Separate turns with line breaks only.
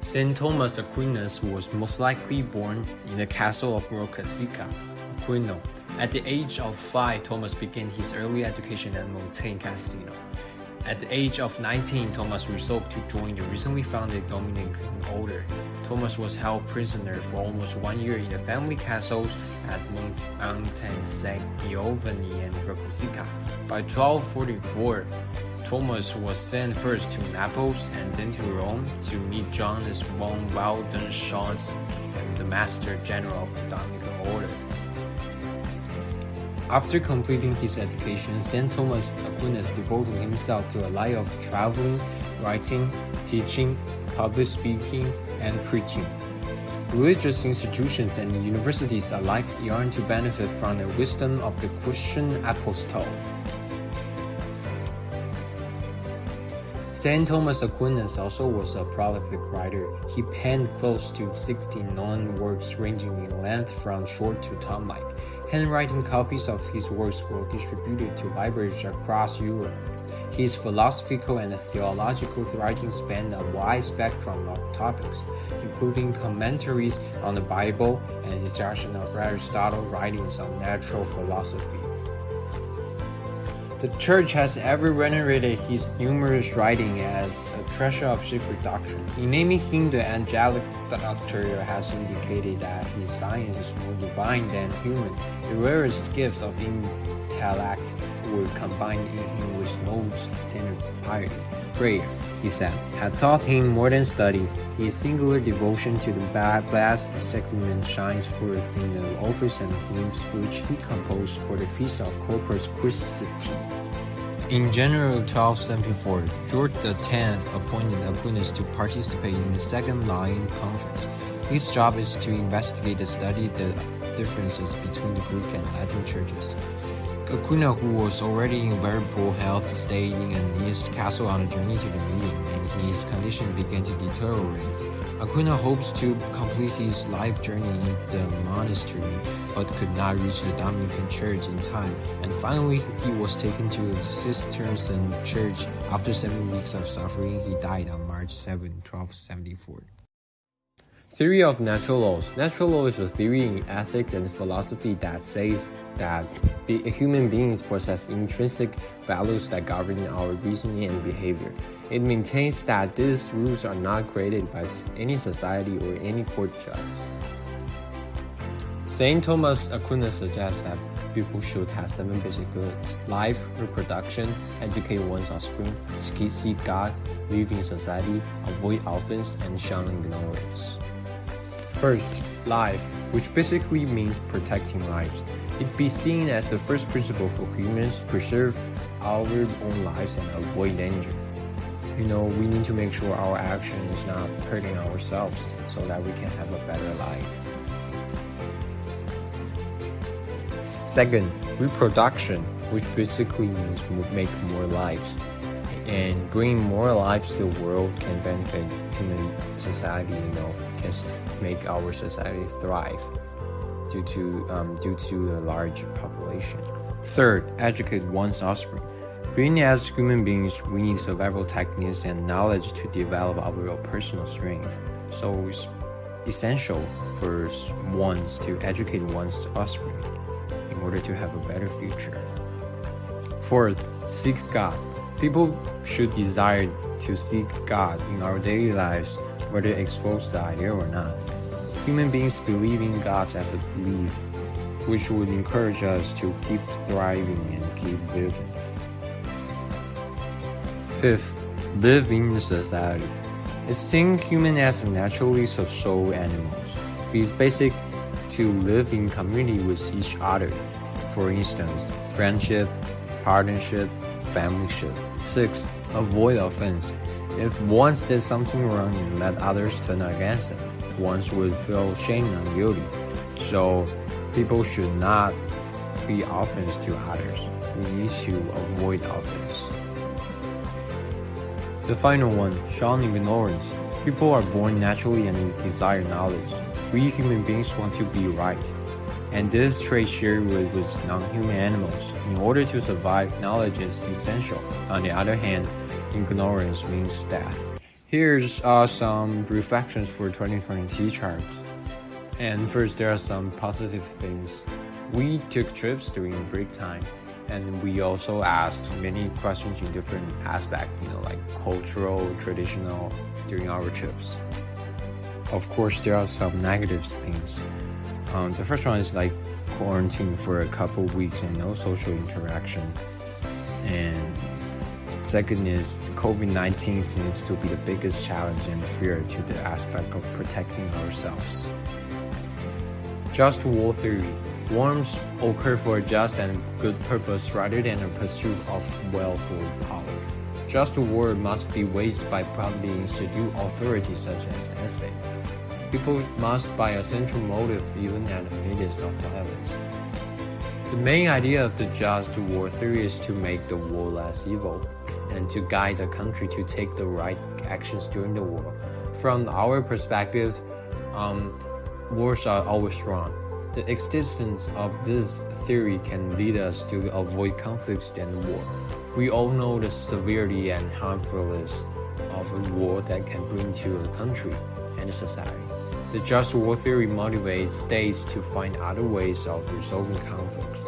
Saint Thomas Aquinas was most likely born in the castle of Rocasica, Aquino. At the age of 5, Thomas began his early education at Montaigne Casino. At the age of 19, Thomas resolved to join the recently founded Dominican order. Thomas was held prisoner for almost 1 year in the family castles at Montaigne, St. Giovanni, and Rocasica. By 1244, Thomas was sent first to Naples and then to Rome to meet Johannes von Waldenschantzen, the Master General of the Dominican Order. After completing his education, St. Thomas Aquinas devoted himself to a life of traveling, writing, teaching, public speaking, and preaching. Religious institutions and universities alike yearn to benefit from the wisdom of the Christian apostle. St. Thomas Aquinas also was a prolific writer. He penned close to 16 known works ranging in length from short to tome-like. Handwritten copies of his works were distributed to libraries across Europe. His philosophical and theological writings spanned a wide spectrum of topics, including commentaries on the Bible and a discussion of Aristotle's writings on natural philosophy. The Church has ever venerated his numerous writings as a treasure of sacred doctrine. In naming him the angelic doctor has indicated that his science is more divine than human. The rarest gifts of intellect were combined in him with most tender piety. Prayer, he said, had taught him more than study. His singular devotion to the Blessed Sacrament shines forth in the office and hymns which he composed for the Feast of Corpus Christi. In January 1274, George X appointed Aquinas to participate in the Second Lateran Conference. His job is to investigate and study the differences between the Greek and Latin churches. Aquinas, who was already in very poor health, stayed in his castle on a journey to the meeting, and his condition began to deteriorate. Aquinas hopes to complete his life journey in the monastery, but could not reach the Dominican church in time, and finally he was taken to a Cistercian church. After 7 weeks of suffering, he died on March 7, 1274. Theory of natural laws. Natural law is a theory in ethics and philosophy that says that human beings possess intrinsic values that govern our reasoning and behavior. It maintains that these rules are not created by any society or any court judge. Saint Thomas Aquinas suggests that people should have 7 basic goods: life, reproduction, educate one's offspring, seek God, live in society, avoid offense, and shun ignorance. First, life, which basically means protecting lives. It be seen as the first principle for humans to preserve our own lives and avoid danger. We need to make sure our action is not hurting ourselves so that we can have a better life. Second, reproduction, which basically means make more lives. And bringing more lives to the world can benefit human society, can make our society thrive due to a large population. Third, educate one's offspring. Being as human beings, we need survival techniques and knowledge to develop our personal strength. So it's essential for ones to educate one's offspring in order to have a better future. Fourth, seek God. People should desire to seek God in our daily lives, whether exposed to the idea or not. Human beings believe in God as a belief, which would encourage us to keep thriving and keep living. Fifth, live in society. It's seeing humans as naturally social animals. It's basic to live in community with each other. For instance, friendship, partnership, familyship. Sixth, avoid offense. If one did something wrong and let others turn against them, one would feel shame and guilty. So people should not be offense to others. We need to avoid offense. The final one, shun ignorance. People are born naturally and desire knowledge. We human beings want to be right. And this trait shared with non-human animals. In order to survive, knowledge is essential. On the other hand, ignorance means death. Here's some reflections for 2020 teachers. And first, there are some positive things. We took trips during break time, and we also asked many questions in different aspects, like cultural, traditional, during our trips. Of course, there are some negative things. The first one is like quarantine for a couple weeks and no social interaction. And second is COVID-19 seems to be the biggest challenge and fear to the aspect of protecting ourselves. Just war theory. Wars occur for a just and good purpose rather than a pursuit of wealth or power. Just war must be waged by properly instituted authorities such as a state. People must by a central motive even at the midst of violence. The main idea of the just war theory is to make the war less evil and to guide the country to take the right actions during the war. From our perspective, wars are always wrong. The existence of this theory can lead us to avoid conflicts and war. We all know the severity and harmfulness of a war that can bring to a country and a society. The just war theory motivates states to find other ways of resolving conflicts.